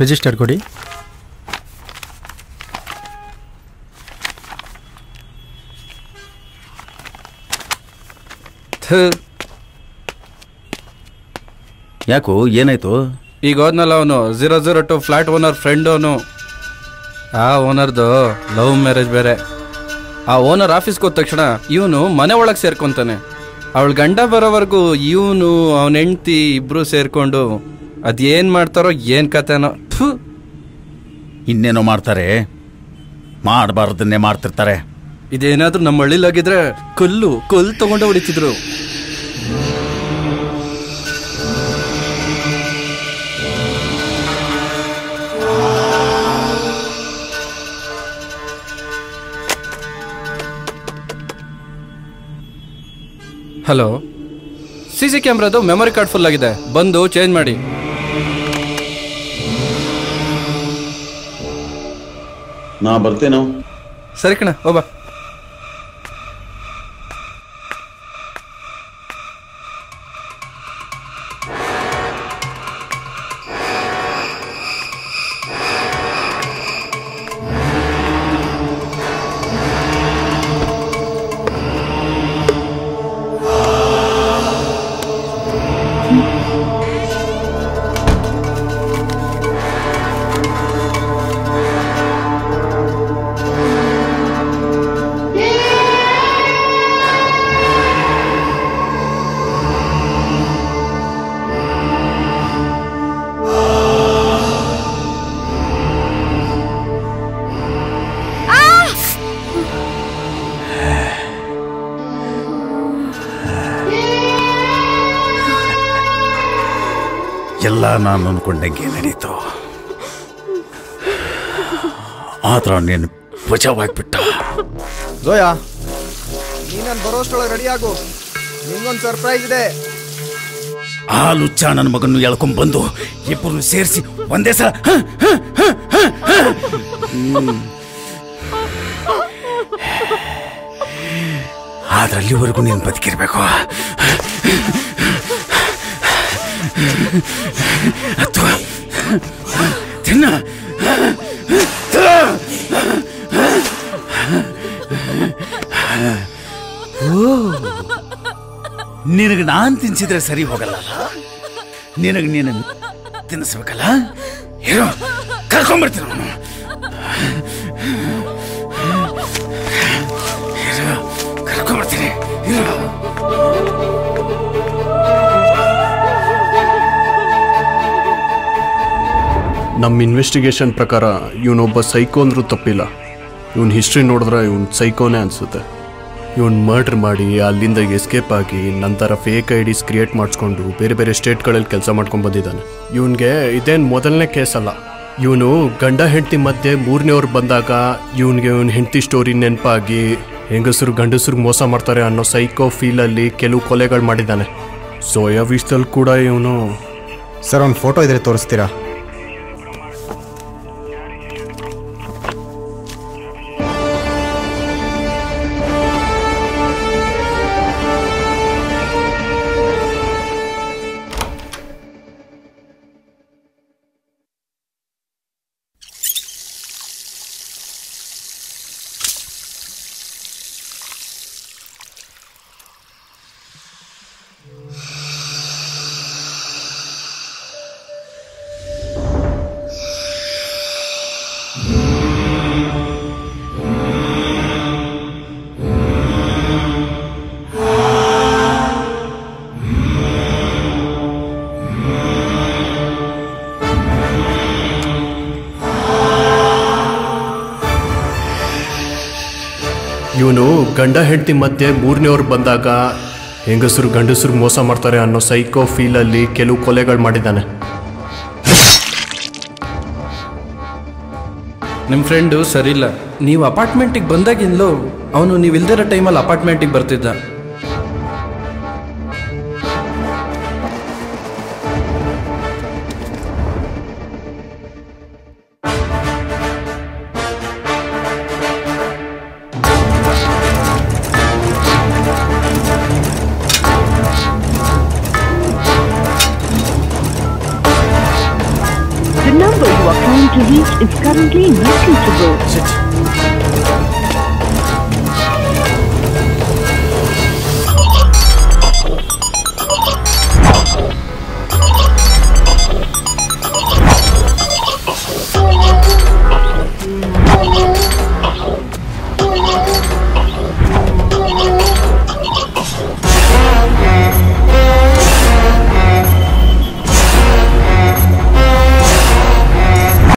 Register ಕೊಡಿ. ಯಾಕೋ ಏನಾಯ್ತು? ಈಗ ಹೋದ್ನಲ್ಲ ಅವನು 002 ಫ್ಲಾಟ್ ಓನರ್ ಫ್ರೆಂಡ್. ಅವನು ಆ ಓನರ್ದು ಲವ್ ಮ್ಯಾರೇಜ್ ಬೇರೆ. ಆ ಓನರ್ ಆಫೀಸ್ಗೆ ಹೋದ ತಕ್ಷಣ ಇವನು ಮನೆ ಒಳಗೆ ಸೇರ್ಕೊಂತಾನೆ. ಅವಳ ಗಂಡ ಬರೋವರೆಗೂ ಇವನು ಅವನ ಹೆಂಡ್ತಿ ಇಬ್ರು ಸೇರ್ಕೊಂಡು ಅದೇನ್ ಮಾಡ್ತಾರೋ ಏನ್ ಕತೆನೋ. ಇನ್ನೇನೋ ಮಾಡ್ತಾರೆ, ಮಾಡಬಾರ್ದನ್ನೇ ಮಾಡ್ತಿರ್ತಾರೆ. ಇದೇನಾದ್ರೂ ನಮ್ಮ ಹಳ್ಳಿಲಾಗಿದ್ರೆ ಕಲ್ಲು ತಗೊಂಡು ಹೊಡಿತಿದ್ರು. ಹಲೋ, CC ಕ್ಯಾಮ್ರಾದು ಮೆಮೊರಿ ಕಾರ್ಡ್ ಫುಲ್ ಆಗಿದೆ, ಬಂದು ಚೇಂಜ್ ಮಾಡಿ. ನಾ ಬರ್ತೇನೋ. ಸರಿ ಕಣ, ಹೋಗ್ಬಾ. ಎಲ್ಲ ನಾನು ಅಂದ್ಕೊಂಡಂಗೆ ನಡೀತು. ಆದ್ರ ನೀನು ಬಚಾವಾಗ್ಬಿಟ್ಟ. ಜೋಯಾ, ನೀನು ಬರೋಷ್ಟೊಳಗೆ ರೆಡಿ ಆಗು, ನಿಂಗೊಂದು ಸರ್ಪ್ರೈಸ್ ಇದೆ. ಆ ಲುಚ್ಚ ನನ್ನ ಮಗನ್ನು ಎಳ್ಕೊಂಡ್ಬಂದು ಇಬ್ಬರು ಸೇರಿಸಿ ಒಂದೇ ಸಲ ಆದ್ರಲ್ಲಿವರೆಗೂ ನೀನು ಬದುಕಿರ್ಬೇಕು. ಅಥವಾ ತಿನ್ನ ನಿನಗೆ ನಾನು ತಿನ್ಸಿದ್ರೆ ಸರಿ ಹೋಗಲ್ಲ, ನಿನಗೆ ನೀನು ತಿನ್ನಿಸ್ಬೇಕಲ್ಲ. ಏನೋ ಕರ್ಕೊಂಡ್ಬರ್ತೀನಿ ಅವನು. ಕರ್ಕೊಂಡ್ಬರ್ತೀನಿ. ನಮ್ಮ ಇನ್ವೆಸ್ಟಿಗೇಷನ್ ಪ್ರಕಾರ ಇವನೊಬ್ಬ ಸೈಕೋ ಅಂದ್ರೂ ತಪ್ಪಿಲ್ಲ. ಇವನ್ ಹಿಸ್ಟ್ರಿ ನೋಡಿದ್ರೆ ಇವನ್ ಸೈಕೋನೇ ಅನಿಸುತ್ತೆ. ಇವನ್ ಮರ್ಡರ್ ಮಾಡಿ ಅಲ್ಲಿಂದ ಎಸ್ಕೇಪ್ ಆಗಿ ನಂತರ ಫೇಕ್ ಐಡಿಸ್ ಕ್ರಿಯೇಟ್ ಮಾಡಿಸ್ಕೊಂಡು ಬೇರೆ ಬೇರೆ ಸ್ಟೇಟ್ಗಳಲ್ಲಿ ಕೆಲಸ ಮಾಡ್ಕೊಂಡು ಬಂದಿದ್ದಾನೆ. ಇವನಿಗೆ ಇದೇನು ಮೊದಲನೇ ಕೇಸ್ ಅಲ್ಲ. ಇವನು ಗಂಡ ಹೆಂಡತಿ ಮಧ್ಯೆ ಮೂರನೇವ್ರು ಬಂದಾಗ ಇವನಿಗೆ ಇವನ್ ಹೆಂಡತಿ ಸ್ಟೋರಿ ನೆನಪಾಗಿ ಹೆಂಗಸರು ಗಂಡಸರು ಮೋಸ ಮಾಡ್ತಾರೆ ಅನ್ನೋ ಸೈಕೋ ಫೀಲಲ್ಲಿ ಕೆಲವು ಕೊಲೆಗಳು ಮಾಡಿದ್ದಾನೆ. ಸೋಯಾ ವಿಷದಲ್ಲಿ ಕೂಡ ಇವನು. ಸರ್, ಒಂದು ಫೋಟೋ ಇದ್ರೆ ತೋರಿಸ್ತೀರಾ? ಇವನು ಗಂಡ ಹೆಂಡತಿ ಮಧ್ಯೆ ಮೂರನೇವ್ರು ಬಂದಾಗ ಹೆಂಗಸರು ಗಂಡಸರು ಮೋಸ ಮಾಡ್ತಾರೆ ಅನ್ನೋ ಸೈಕೋ ಫೀಲಲ್ಲಿ ಕೆಲವು ಕೊಲೆಗಳು ಮಾಡಿದ್ದಾನೆ. ನಿಮ್ಮ ಫ್ರೆಂಡು ಸರಿಯಿಲ್ಲ. ನೀವು ಅಪಾರ್ಟ್ಮೆಂಟಿಗೆ ಬಂದಾಗಿಂದಲೂ ಅವನು ನೀವು ಇಲ್ದಿರೋ ಟೈಮಲ್ಲಿ ಅಪಾರ್ಟ್ಮೆಂಟಿಗೆ ಬರ್ತಿದ್ದ. The number you are is currently not reachable.